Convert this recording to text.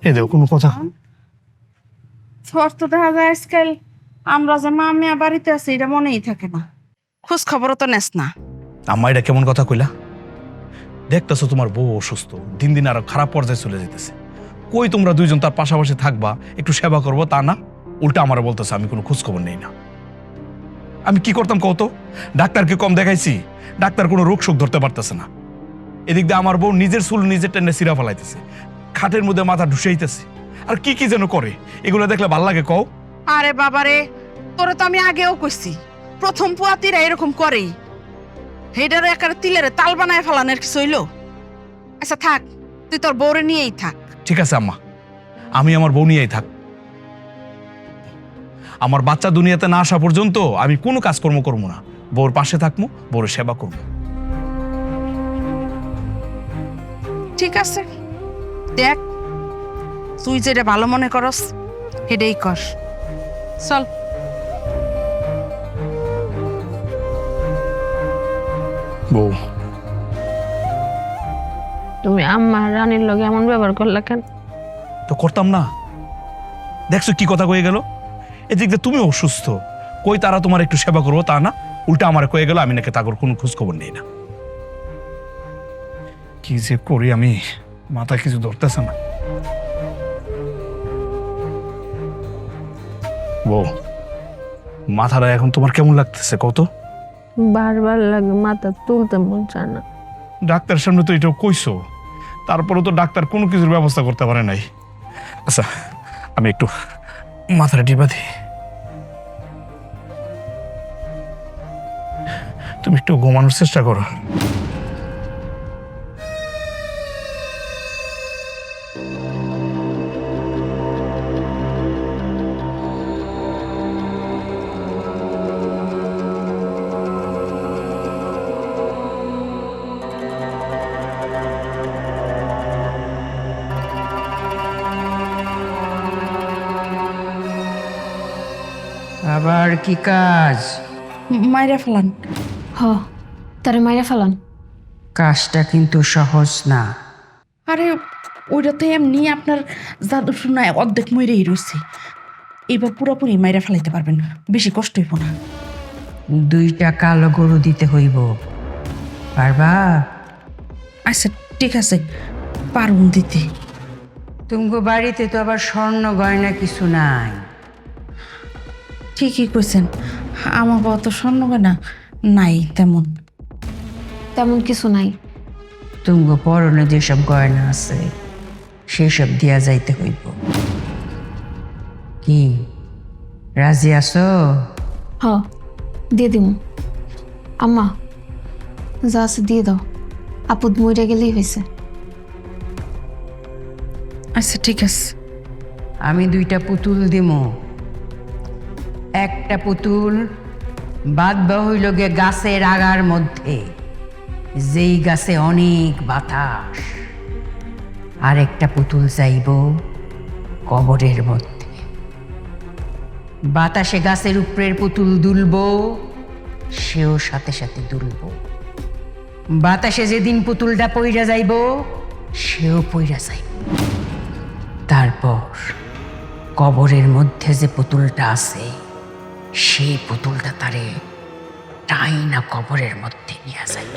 এ দেখো কোনো কথা। তোর তো দেখা যায় আজকাল আমরা যে মা মেয়া বাড়িতে আছি এটা মনেই থাকে না, খোঁজ খবরও তো নেস না। আম্মা এটা কেমন কথা কইলা? দেখতেছো তোমার বউ অসুস্থ, দিন দিন আরো খারাপ পর্যায়ে চলে যেতেছে। কই তোমরা দুইজন তার পাশাপাশি থাকবা, একটু সেবা করবো, তা না উল্টা আমার বলতেছে আমি কোনো খোঁজ খবর নেই না। আমি কি করতাম কত? ডাক্তারকে কম দেখাইছি, ডাক্তার কোনো রোগ শোক ধরতে পারতেছে না। এদিক দিয়ে আমার বউ নিজের চুল নিজের টেনে সিরা ফেলাইতেছে, খাটের মধ্যে মাথা ঢুসাইতেছে, আর কি কি যেন করে। এগুলো দেখলে ভাল লাগে কও? আরে বাবারে, তোরে তো আমি আগেও কইছি প্রথম পুয়াতিরা এরকম করেই। হেডারে একারে তিলেরে তাল বানায় ফেলানোর কিছু হইলো? আচ্ছা থাক, তুই তোর বউরে নিয়েই থাক। ঠিক আছে আম্মা, আমি আমার বউ নিয়েই থাক। আমার বাচ্চা দুনিয়াতে না আসা পর্যন্ত আমি কোনো কাজকর্ম করবো না, বউর পাশে থাকবো, বউর সেবা করবো। ঠিক আছে, দেখ তুই যেটা ভালো মনে করস সেটাই কর। চল। বউ, তুমি আম্মা রানীর লগে এমন ব্যবহার করলা কেন? তো করতাম না? দেখছো কি কথা কয়ে গেল। এদিক দিয়ে তুমি অসুস্থ, কই তারা তোমার একটু সেবা করবো, তা না উল্টা আমার কয়ে গেল আমি নাকি তাগর কোনো খোঁজ খবর নেই না। কি যে করি আমি, মাথা কিছু ধরতেছে না। বউ, মাথাটা এখন তোমার কেমন লাগতেছে কত? বারবার লাগে, মাথা তুলতে মন চায় না। ডাক্তারের সামনে তো এটাও কইছো, তারপরে তো ডাক্তার কোনো কিছুর ব্যবস্থা করতে পারে নাই। আচ্ছা আমি একটু মাথাটা টিপা দিই, তুমি একটু ঘুমানোর চেষ্টা করো। আবার কি কাজ? মাইরা ফেলান। হ, তারে মাইরা ফেলান। কাজটা কিন্তু সহজ না। আরে ওইটা তো এমনি আপনার জাদু শোনায় অর্ধেক মরেই রয়েছে, এবার পুরোপুরি মাইরা ফেলাইতে পারবেন, বেশি কষ্ট হইব না। 2টা কালো গরু দিতে হইব, পারবা? আচ্ছা ঠিক আছে, পারুন দিতে। তুমগো বাড়িতে তো আবার স্বর্ণ গয়না কিছু নাই। ঠিকই কইছেন, আমার বাবা তো স্বর্ণ গয়না নাই তেমন। তেমন কিছু নাই। তুমগো পরনে যেসব গয়না আছে সেসব দিয়া যাইতে হইব। কি রাজি আছো? হ, দিয়ে দিমু। আম্মা যা আছে দিয়ে দাও, আপদ মরে গেলেই হয়েছে। আচ্ছা ঠিক আছে। আমি 2টা পুতুল দিমু। একটা পুতুল বাঁধবা হইল গে গাছের আগার মধ্যে, যেই গাছে অনেক বাতাস। আর একটা পুতুল চাইব কবরের মধ্যে। বাতাসে গাছের উপরের পুতুল দুলব, সেও সাথে সাথে দুলব। বাতাসে যেদিন পুতুলটা পইরা যাইব, সেও পইরা যাইব। তারপর কবরের মধ্যে যে পুতুলটা আছে, সেই পুতুলটা তারে টাইনা কবরের মধ্যে নিয়ে যাইব।